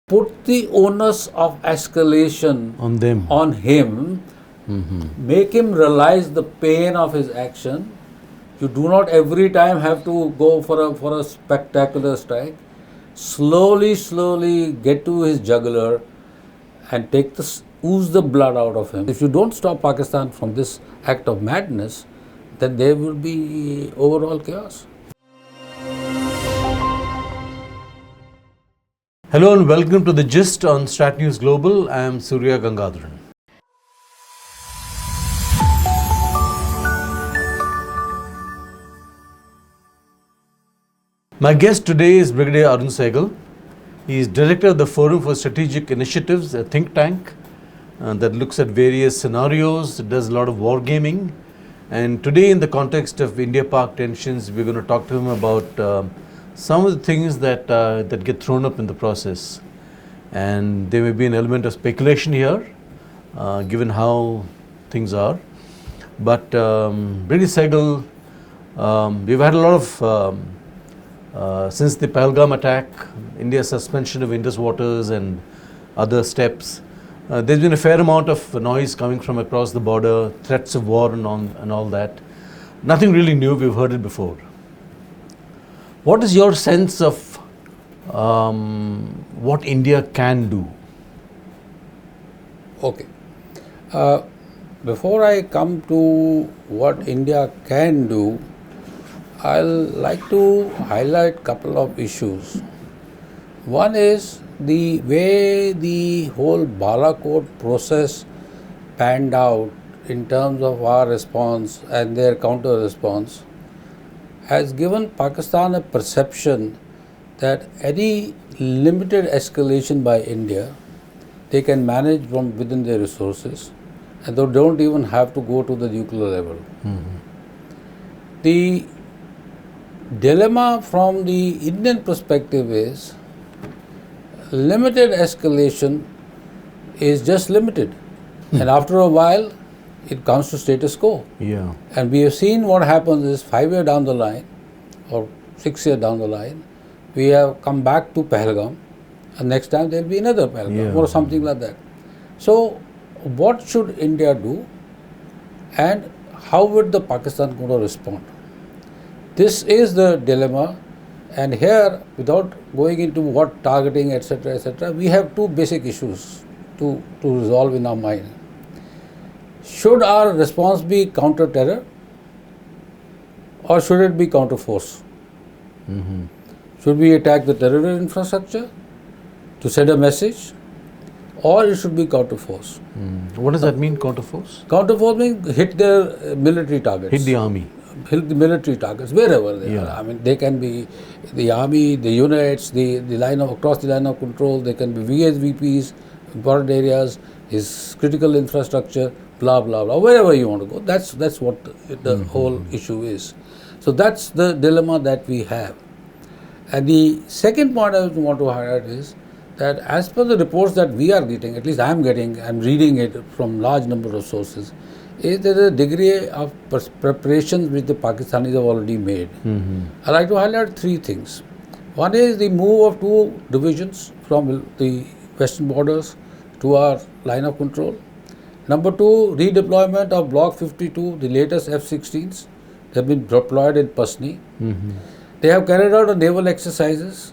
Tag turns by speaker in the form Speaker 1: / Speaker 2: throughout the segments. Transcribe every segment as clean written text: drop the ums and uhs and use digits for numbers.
Speaker 1: put the onus of escalation
Speaker 2: on them,
Speaker 1: on him, make him realize the pain of his action. You do not every time have to go for a spectacular strike. Slowly get to his jugular and ooze the blood out of him. If you don't stop Pakistan from this act of madness, then there will be overall chaos.
Speaker 2: Hello and welcome to the Gist on Strat News Global. I am Surya Gangadharan. My guest today is Brigadier Arun Sahgal. He is director of the Forum for Strategic Initiatives, a think tank that looks at various scenarios, does a lot of wargaming. And today, in the context of India-Pak tensions, we're going to talk to him about some of the things that get thrown up in the process. And there may be an element of speculation here, given how things are. But Brigadier Sahgal, we've had a lot of, since the Pahalgam attack, India's suspension of Indus waters and other steps, there's been a fair amount of noise coming from across the border, threats of war and all that. Nothing really new, we've heard it before. What is your sense of what India can do?
Speaker 1: Okay. Before I come to what India can do, I'll like to highlight a couple of issues. One is the way the whole Balakot process panned out in terms of our response and their counter response has given Pakistan a perception that any limited escalation by India, they can manage from within their resources and they don't even have to go to the nuclear level. The dilemma from the Indian perspective is limited escalation is just limited and after a while it comes to status quo.
Speaker 2: Yeah.
Speaker 1: And we have seen what happens is 5 years down the line or 6 years down the line, we have come back to Pahalgam and next time there will be another Pahalgam or something like that. So what should India do and how would the Pakistan going to respond? This is the dilemma, and here without going into what targeting etc., we have two basic issues to resolve in our mind. Should our response be counter-terror or should it be counter-force? Should we attack the terror infrastructure to send a message or it should be counter-force?
Speaker 2: What does that mean, counter-force?
Speaker 1: Counter-force means hit their military targets.
Speaker 2: Hit the army.
Speaker 1: Hit the military targets, wherever they are. I mean, they can be the army, the units, the line of, across the line of control, they can be VSVPs, important areas, his critical infrastructure, blah, blah, blah, wherever you want to go. That's what the whole issue is. So that's the dilemma that we have. And the second point I want to highlight is that as per the reports that we are getting, at least I am getting, I am reading it from large number of sources, is there a degree of preparations which the Pakistanis have already made. I like to highlight three things. One is the move of 2 divisions from the western borders to our line of control. Number 2, redeployment of Block 52, the latest F-16s. They have been deployed in Pasni. They have carried out naval exercises,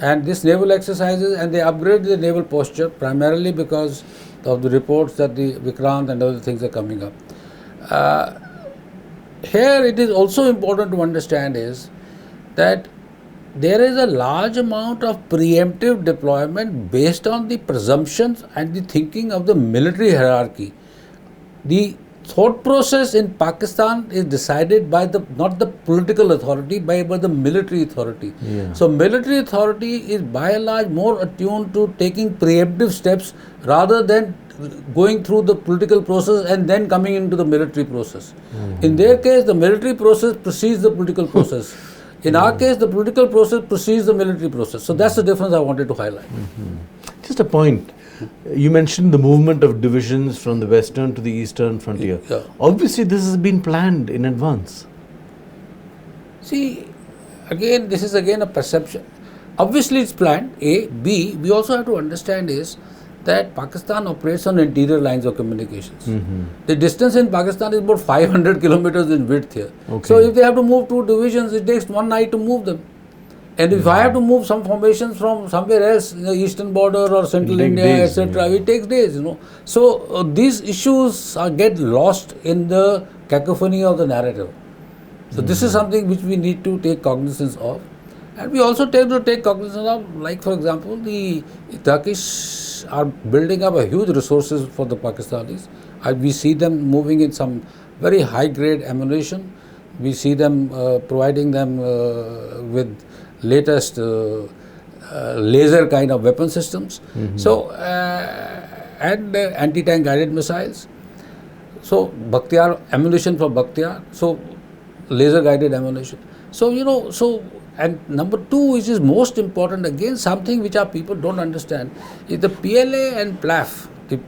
Speaker 1: and this naval exercises, and they upgraded the naval posture primarily because of the reports that the Vikrant and other things are coming up. Here it is also important to understand is that there is a large amount of preemptive deployment based on the presumptions and the thinking of the military hierarchy. The thought process in Pakistan is decided by not the political authority, but the military authority. So military authority is by and large more attuned to taking preemptive steps rather than going through the political process and then coming into the military process. In their case, the military process precedes the political process. In our case, the political process precedes the military process. So that's the difference I wanted to highlight.
Speaker 2: Just a point. You mentioned the movement of divisions from the western to the eastern frontier. Obviously, this has been planned in advance.
Speaker 1: See, again, this is again a perception. Obviously, it's planned, A. B, we also have to understand is that Pakistan operates on interior lines of communications. The distance in Pakistan is about 500 kilometers in width here.
Speaker 2: Okay.
Speaker 1: So, if they have to move 2 divisions, it takes one night to move them. And if I have to move some formations from somewhere else, in the eastern border or central India, etc., it takes days, So, these issues get lost in the cacophony of the narrative. So, this is something which we need to take cognizance of. And we also take cognizance of, like for example, the Turkish are building up a huge resources for the Pakistanis. We see them moving in some very high grade ammunition. We see them providing them with latest laser kind of weapon systems. So, and anti-tank guided missiles. So, Bakhtiar, ammunition for Bakhtiar. So, laser guided ammunition. So, and number 2, which is most important, again, something which our people don't understand, is the PLA and PLAF, the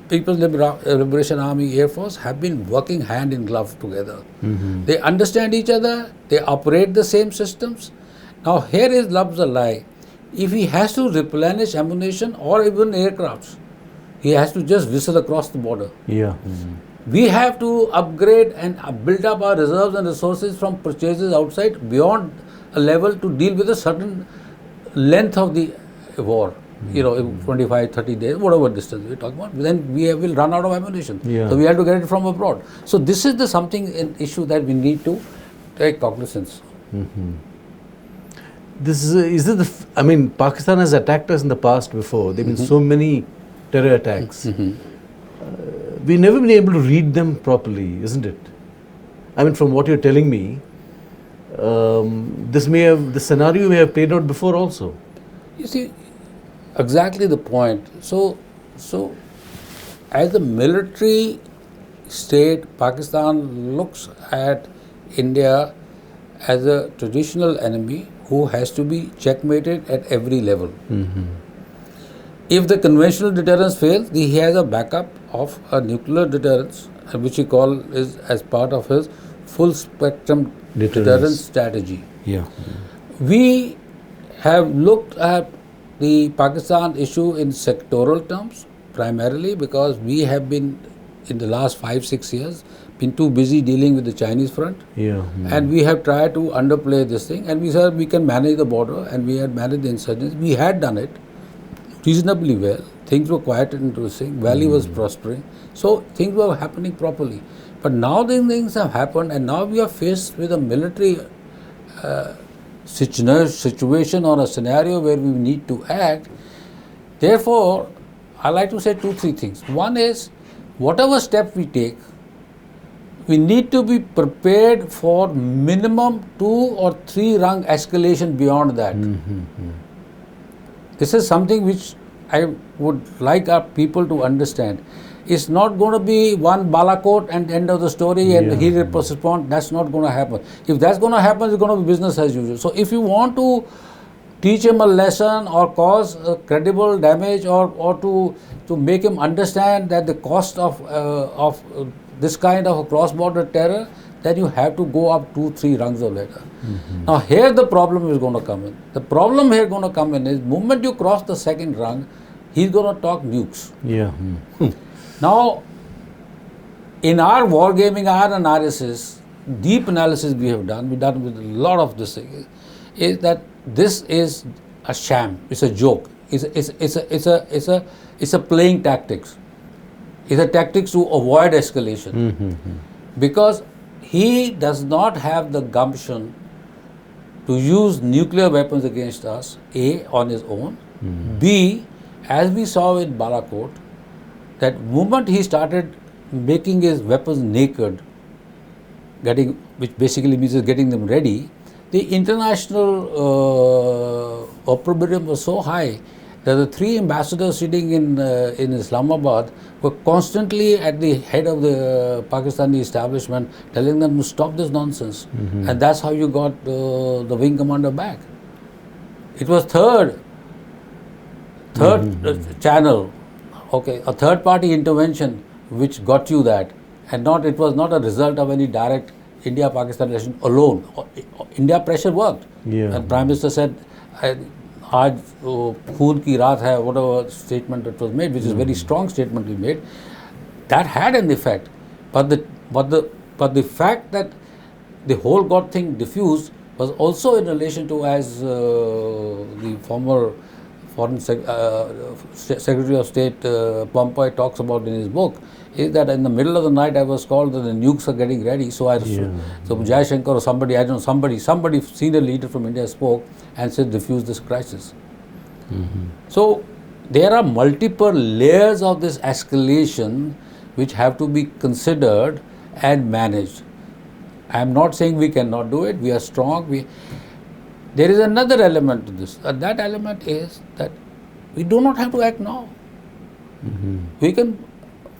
Speaker 1: People's Liberation Army Air Force, have been working hand in glove together. They understand each other, they operate the same systems. Now, here is loves a lie. If he has to replenish ammunition or even aircrafts, he has to just whistle across the border. We have to upgrade and build up our reserves and resources from purchases outside beyond a level to deal with a certain length of the war. 25, 30 days, whatever distance we're talking about, then we will run out of ammunition. So we have to get it from abroad. So this is an issue that we need to take cognizance.
Speaker 2: Pakistan has attacked us in the past before. There have been so many terror attacks. We've never been able to read them properly, isn't it? From what you're telling me, the scenario may have played out before also.
Speaker 1: You see, exactly the point. So as a military state, Pakistan looks at India as a traditional enemy who has to be checkmated at every level. If the conventional deterrence fails, he has a backup of a nuclear deterrence, which he calls as part of his full spectrum deterrence strategy. We have looked at the Pakistan issue in sectoral terms, primarily because we have been, in the last 5-6 years, been too busy dealing with the Chinese front. And we have tried to underplay this thing, and we said we can manage the border, and we had managed the insurgents. We had done it reasonably well. Things were quite interesting. Valley was prospering. So things were happening properly. But now these things have happened, and now we are faced with a military situation or a scenario where we need to act. Therefore, I like to say 2-3 things. One is, whatever step we take, we need to be prepared for minimum 2 or 3 rung escalation beyond that. This is something which I would like our people to understand. It's not going to be one Balakot and end of the story and he responds. That's not going to happen. If that's going to happen, it's going to be business as usual. So if you want to teach him a lesson or cause credible damage or to make him understand that the cost of this kind of a cross-border terror, then you have to go up 2-3 rungs of ladder. Now here the problem is going to come in. The problem here going to come in is, moment you cross the second rung, he's going to talk nukes. Now, in our wargaming, our analysis, deep analysis we've done with a lot of this thing, is that this is a sham. It's a joke. It's a playing tactics. It's a tactics to avoid escalation. Because he does not have the gumption to use nuclear weapons against us, A, on his own, B, as we saw with Balakot, that moment he started making his weapons naked, which basically means getting them ready, the international opprobrium was so high that the 3 ambassadors sitting in Islamabad were constantly at the head of the Pakistani establishment telling them to stop this nonsense. And that's how you got the wing commander back. It was third channel, a third party intervention which got you that, and it was not a result of any direct India-Pakistan relation alone. India pressure worked. And Prime Minister said, आज खून की रात है, whatever statement that was made, which is a very strong statement we made, that had an effect. But the fact that the whole God thing diffused was also in relation to, as the former Foreign Secretary of State Pompeo talks about in his book, is that in the middle of the night I was called that the nukes are getting ready. So so Jai Shankar or somebody, I don't know, somebody senior leader from India spoke and said diffuse this crisis. So there are multiple layers of this escalation which have to be considered and managed. I am not saying we cannot do it. We are strong. There is another element to this. That element is that we do not have to act now. We can.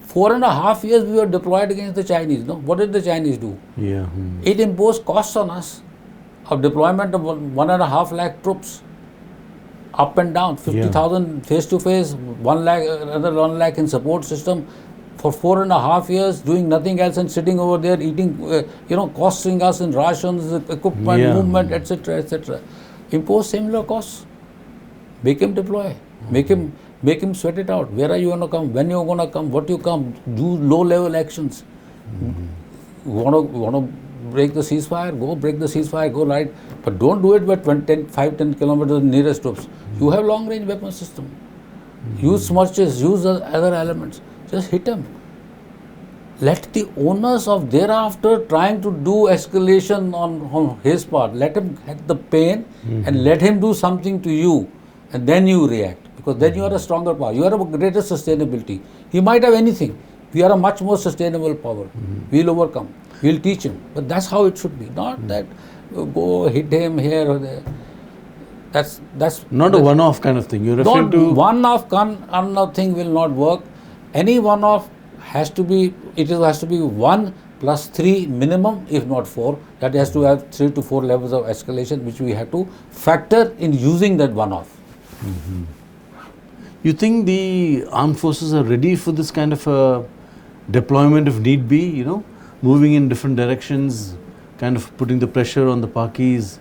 Speaker 1: 4.5 years we were deployed against the Chinese. No, what did the Chinese do? It imposed costs on us of deployment of 1.5 lakh troops, up and down, 50,000 face to face, 1 lakh, another 1 lakh in support system. For 4.5 years, doing nothing else and sitting over there eating, costing us in rations, equipment, movement, etc., etc. Impose similar costs. Make him deploy. Make him sweat it out. Where are you going to come? When you are going to come? What you come? Do low-level actions. You want to break the ceasefire? Go break the ceasefire. Go right. But don't do it with 5-10 kilometers nearest troops. You have long-range weapon system. Use smirches. Use other elements. Just hit him. Let the onus of thereafter trying to do escalation on his part, let him get the pain and let him do something to you, and then you react, because then you are a stronger power. You are a greater sustainability. He might have anything. We are a much more sustainable power. We'll overcome. We'll teach him. But that's how it should be. Not that go hit him here or there. That's
Speaker 2: not a one-off kind of thing. You're referring to
Speaker 1: one-off thing will not work. Any one-off has to be 1 plus 3 minimum, if not 4. That has to have 3 to 4 levels of escalation, which we have to factor in using that one-off.
Speaker 2: You think the armed forces are ready for this kind of deployment if need be, moving in different directions, kind of putting the pressure on the Pakis?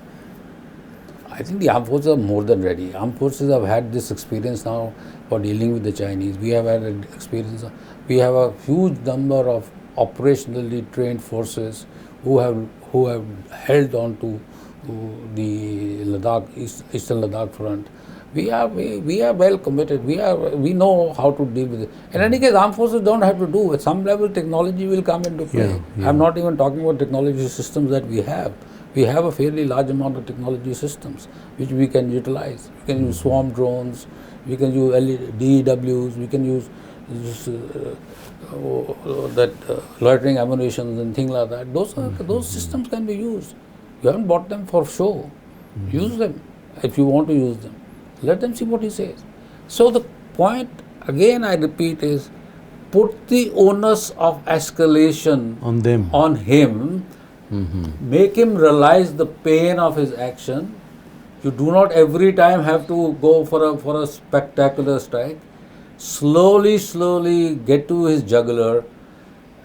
Speaker 1: I think the armed forces are more than ready. Armed forces have had this experience now for dealing with the Chinese. We have had an experience. We have a huge number of operationally trained forces who have held on to the Ladakh, Eastern Ladakh front. We are well committed. We know how to deal with it. In any case, armed forces don't have to do. At some level, technology will come into play. I'm not even talking about technology systems that we have. We have a fairly large amount of technology systems which we can utilize. We can use swarm drones. We can use DEWs. We can use loitering ammunitions and things like that. Those systems can be used. You haven't bought them for show. Use them if you want to use them. Let them see what he says. So the point, again I repeat, is put the onus of escalation on him. Make him realize the pain of his action. You do not every time have to go for a spectacular strike. Slowly get to his jugular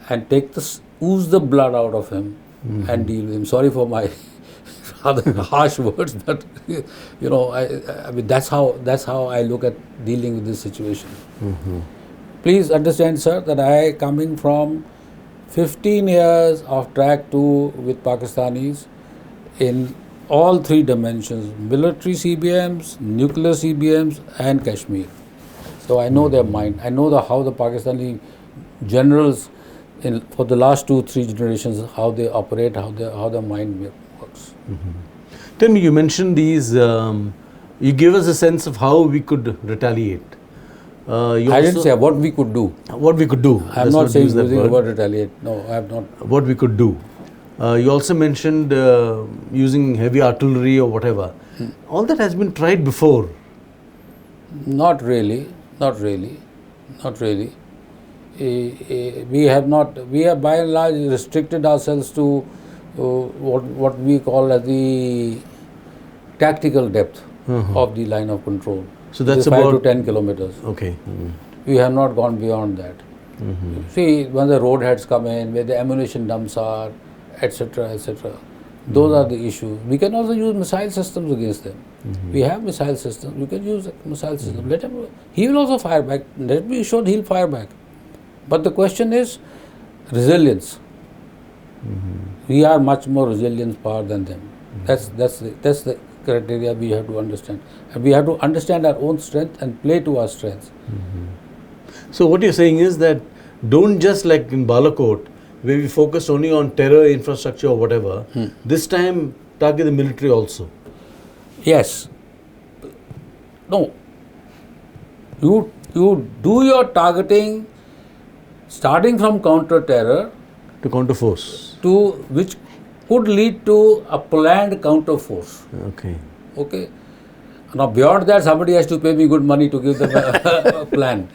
Speaker 1: and ooze the blood out of him and deal with him. Sorry for my rather harsh words, but I mean that's how I look at dealing with this situation. Please understand, sir, that I, coming from 15 years of track 2 with Pakistanis in all 3 dimensions: military CBMs, nuclear CBMs, and Kashmir. So I know their mind. I know how the Pakistani generals for the last 2-3 generations, how they operate, how their mind works.
Speaker 2: Tell me, you mentioned these. You gave us a sense of how we could retaliate.
Speaker 1: I didn't say what we could do.
Speaker 2: What we could do.
Speaker 1: I am not saying using the word retaliate. No, I have not.
Speaker 2: What we could do. You also mentioned using heavy artillery or whatever. All that has been tried before.
Speaker 1: Not really. We have by and large restricted ourselves to what we call as the tactical depth of the line of control.
Speaker 2: So that's
Speaker 1: 5 to 10 kilometers.
Speaker 2: Okay.
Speaker 1: We have not gone beyond that. See, when the road heads come in, where the ammunition dumps are, etc., Those are the issues. We can also use missile systems against them. We have missile systems. We can use a missile system. Let him. He will also fire back. Let me sure he'll fire back. But the question is resilience. We are much more resilient power than them. That's the criteria we have to understand. And we have to understand our own strength and play to our strengths.
Speaker 2: So what you're saying is that don't just like in Balakot, where we focused only on terror, infrastructure or whatever, this time target the military also.
Speaker 1: Yes. No. You do your targeting starting from counter-terror
Speaker 2: To counter force.
Speaker 1: to which could lead to a planned counter-force. Okay. Now beyond that, somebody has to pay me good money to give them a plan.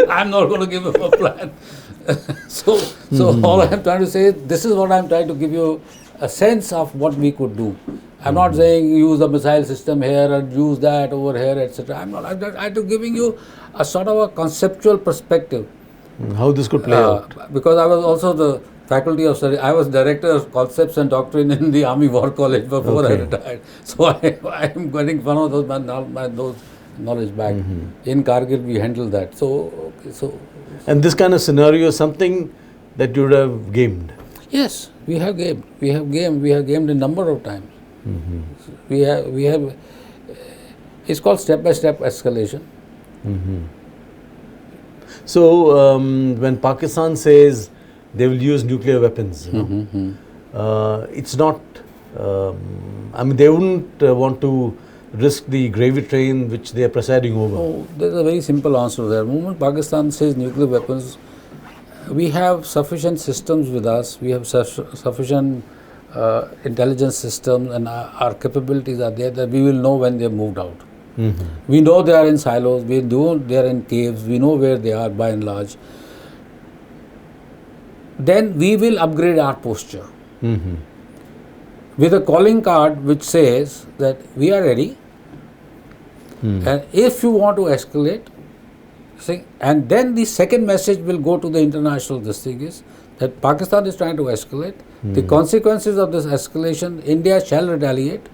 Speaker 1: I'm not going to give them a plan. So all I'm trying to say is, this is what I'm trying to give you a sense of what we could do. I'm not saying use the missile system here and use that over here, etc. I'm just giving you a sort of a conceptual perspective.
Speaker 2: How this could play out.
Speaker 1: Because I was also the faculty of study. I was director of concepts and doctrine in the Army War College before I retired. So I am getting one of those those knowledge back. In Kargil we handled that. So
Speaker 2: and this kind of scenario is something that you would have gamed.
Speaker 1: Yes, we have gamed. We have gamed a number of times. We have. It's called step-by-step escalation.
Speaker 2: So when Pakistan says they will use nuclear weapons, it's not. I mean, they wouldn't want to risk the gravy train which they are presiding over.
Speaker 1: Oh, there's a very simple answer there. The moment Pakistan says nuclear weapons, we have sufficient systems with us. We have sufficient intelligence systems, and our capabilities are there that we will know when they have moved out. We know they are in silos. We know they are in caves. We know where they are by and large. Then we will upgrade our posture with a calling card which says that we are ready, and if you want to escalate, and then the second message will go to the international is that Pakistan is trying to escalate. The consequences of this escalation, India shall retaliate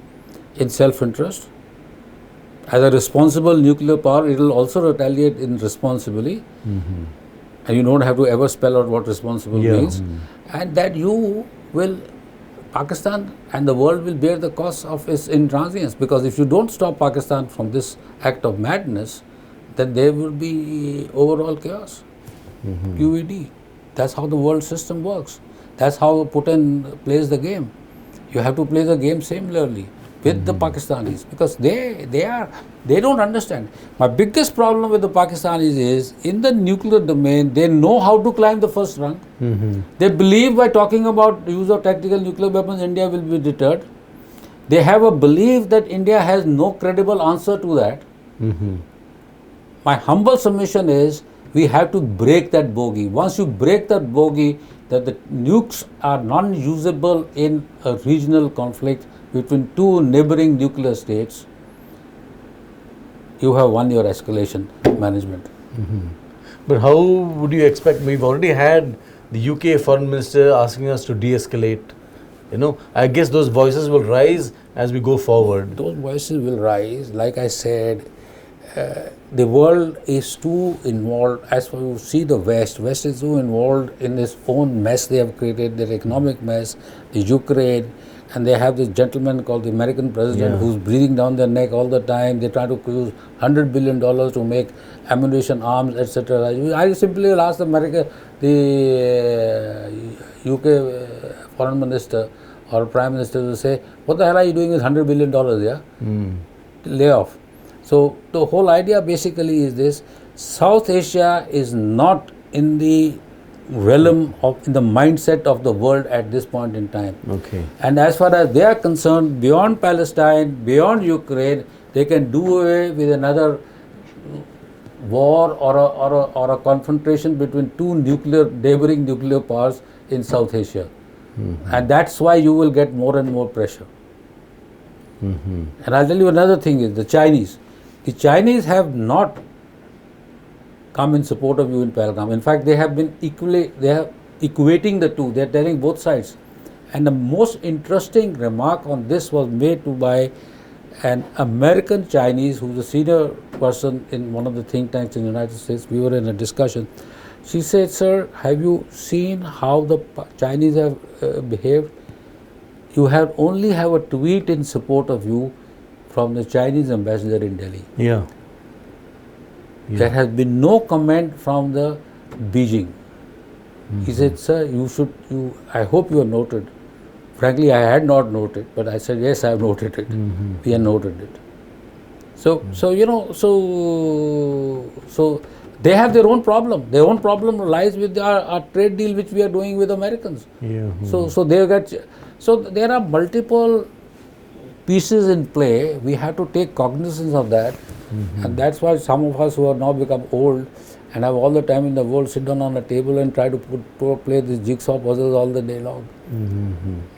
Speaker 1: in self-interest. As a responsible nuclear power, it will also retaliate in responsibly. And you don't have to ever spell out what responsible means. And that Pakistan and the world will bear the cost of its intransigence. Because if you don't stop Pakistan from this act of madness, then there will be overall chaos. QED. That's how the world system works. That's how Putin plays the game. You have to play the game similarly with the Pakistanis, because they don't understand. My biggest problem with the Pakistanis is, in the nuclear domain, they know how to climb the first rung. They believe by talking about use of tactical nuclear weapons, India will be deterred. They have a belief that India has no credible answer to that. My humble submission is, we have to break that bogey. Once you break that bogey, that the nukes are non-usable in a regional conflict between two neighboring nuclear states, you have won your escalation management.
Speaker 2: But how would you expect? We've already had the UK foreign minister asking us to de-escalate. I guess those voices will rise as we go forward.
Speaker 1: Those voices will rise. Like I said, the world is too involved. As for you see the West is too involved in its own mess they have created, their economic mess, the Ukraine, and they have this gentleman called the American president who's breathing down their neck all the time. They try to use $100 billion to make ammunition, arms, etc. I simply will ask the UK foreign minister or prime minister to say, what the hell are you doing with $100 billion, Lay off. So the whole idea basically is this: South Asia is not in the realm of, in the mindset of the world at this point in time. And as far as they are concerned, beyond Palestine, beyond Ukraine, they can do away with another war or a confrontation between two neighboring nuclear powers in South Asia. And that's why you will get more and more pressure. And I'll tell you another thing is the Chinese. The Chinese have not come in support of you in Pahalgam. In fact, they have been equating the two. They are telling both sides. And the most interesting remark on this was made by an American Chinese who's a senior person in one of the think tanks in the United States. We were in a discussion. She said, "Sir, have you seen how the Chinese have behaved? You only have a tweet in support of you from the Chinese ambassador in Delhi.
Speaker 2: Yeah.
Speaker 1: There has been no comment from the Beijing." He said, "Sir, I hope you have noted." Frankly, I had not noted, but I said, "Yes, I have noted it. We have noted it." So they have their own problem. Their own problem lies with our trade deal which we are doing with Americans.
Speaker 2: Yeah.
Speaker 1: So there are multiple pieces in play. We have to take cognizance of that, and that's why some of us who have now become old and have all the time in the world sit down on a table and try to play these jigsaw puzzles all the day long.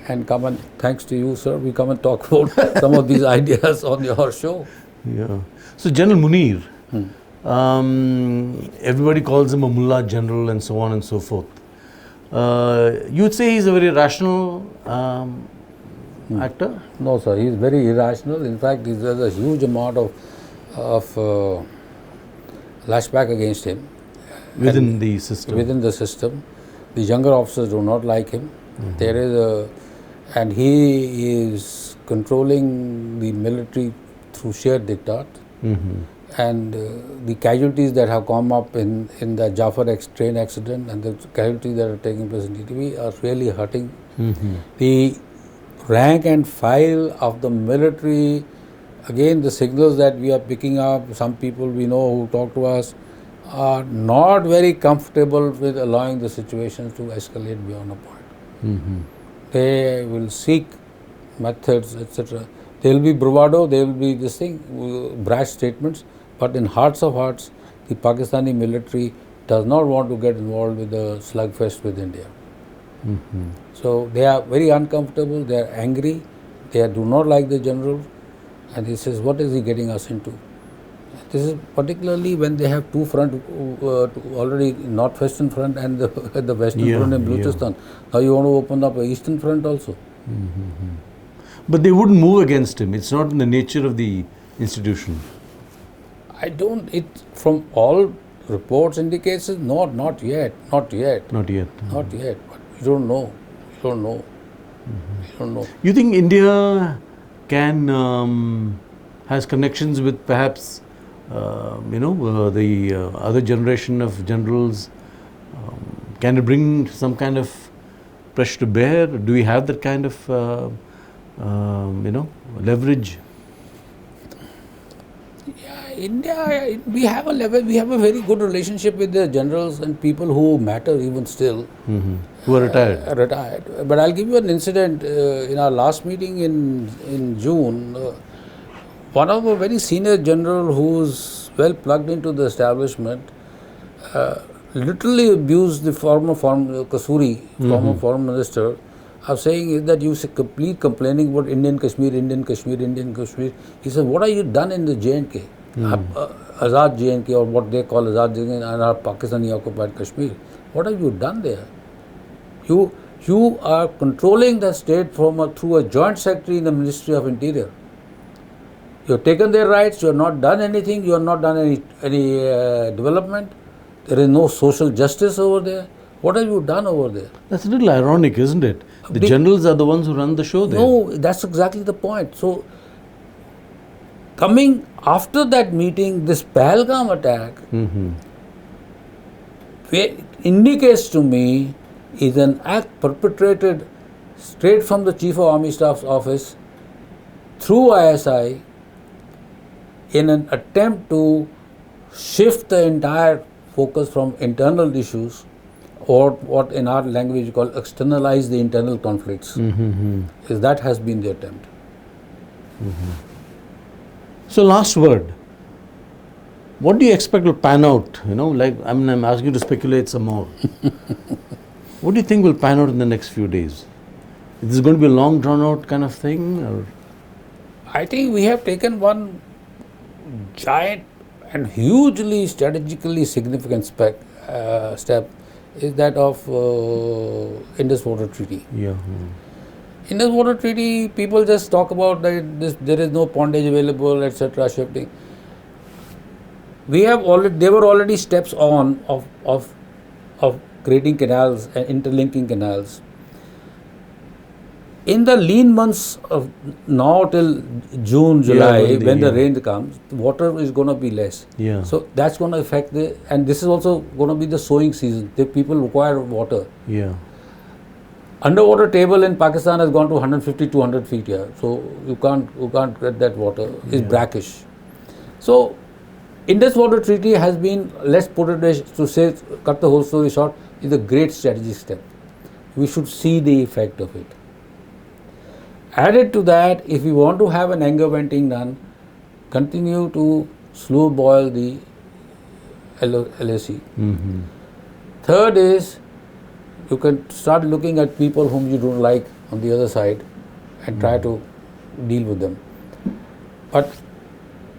Speaker 1: And come and, thanks to you, sir, we come and talk about some of these ideas on your show.
Speaker 2: Yeah. So General Munir, everybody calls him a mullah general and so on and so forth. You would say he's a very rational actor?
Speaker 1: No, sir, he is very irrational. In fact, there's a huge amount of lashback against him.
Speaker 2: Within the system?
Speaker 1: Within the system. The younger officers do not like him. There is and he is controlling the military through sheer diktat. And the casualties that have come up in the Jafar train accident and the casualties that are taking place in TTV are really hurting. The rank and file of the military, again the signals that we are picking up, some people we know who talk to us are not very comfortable with allowing the situation to escalate beyond a point. They will seek methods, etc. There will be bravado, there will be this thing, brash statements, but in hearts of hearts, the Pakistani military does not want to get involved with the slugfest with India. So they are very uncomfortable, they are angry, they do not like the general, and he says, "What is he getting us into?" This is particularly when they have two front, already northwestern front and the western front in Balochistan. Now you want to open up an eastern front also.
Speaker 2: But they wouldn't move against him. It's not in the nature of the institution.
Speaker 1: From all reports indicates not yet.
Speaker 2: Not yet.
Speaker 1: But you don't know. You don't know.
Speaker 2: You think India has connections with perhaps the other generation of generals? Can it bring some kind of pressure to bear? Do we have that kind of leverage?
Speaker 1: Yeah, India, we have a very good relationship with the generals and people who matter even still.
Speaker 2: Who are retired.
Speaker 1: But I'll give you an incident. In our last meeting in June, one of a very senior general who's well plugged into the establishment literally abused the former Kasuri, former foreign minister, of saying is that you keep complaining about Indian Kashmir. He said, "What have you done in the J&K? Azad J&K, or what they call Azad J&K, and our Pakistani occupied Kashmir. What have you done there? You are controlling the state through a joint secretary in the Ministry of Interior. You have taken their rights, you have not done anything, you have not done any development. There is no social justice over there. What have you done over there?"
Speaker 2: That's a little ironic, isn't it? The generals are the ones who run the show there.
Speaker 1: No, that's exactly the point. So, coming after that meeting, this Pahalgam attack indicates to me is an act perpetrated straight from the Chief of Army Staff's office through ISI in an attempt to shift the entire focus from internal issues, or what in our language you call externalize the internal conflicts. That has been the attempt.
Speaker 2: So last word, what do you expect will pan out? I'm asking you to speculate some more. What do you think will pan out in the next few days? Is this going to be a long drawn out kind of thing? Or?
Speaker 1: I think we have taken one giant and hugely strategically significant step, is that of Indus Water Treaty. Indus Water Treaty, people just talk about that there is no pondage available, etc. Shifting. There were already steps on of creating canals and interlinking canals. In the lean months of now till June, July, when the rain comes, water is going to be less.
Speaker 2: Yeah.
Speaker 1: So that's going to affect and this is also going to be the sowing season. The people require water.
Speaker 2: Yeah.
Speaker 1: Underwater table in Pakistan has gone to 150, 200 feet here. So you can't get that water. It's brackish. So Indus Water Treaty has been, let's put it to say, cut the whole story short, is a great strategic step. We should see the effect of it. Added to that, if we want to have an anger venting done, continue to slow boil the LAC. Third is, you can start looking at people whom you don't like on the other side and try to deal with them. But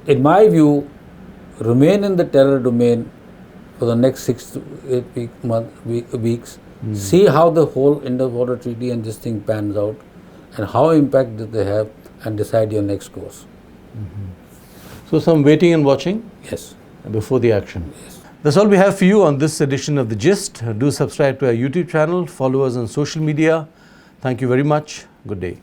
Speaker 1: in my view, remain in the terror domain for the next 6 to 8 weeks. See how the whole Indus Water Treaty and this thing pans out and how impact did they have, and decide your next course.
Speaker 2: So some waiting and watching?
Speaker 1: Yes.
Speaker 2: Before the action?
Speaker 1: Yes.
Speaker 2: That's all we have for you on this edition of The Gist. Do subscribe to our YouTube channel, follow us on social media. Thank you very much. Good day.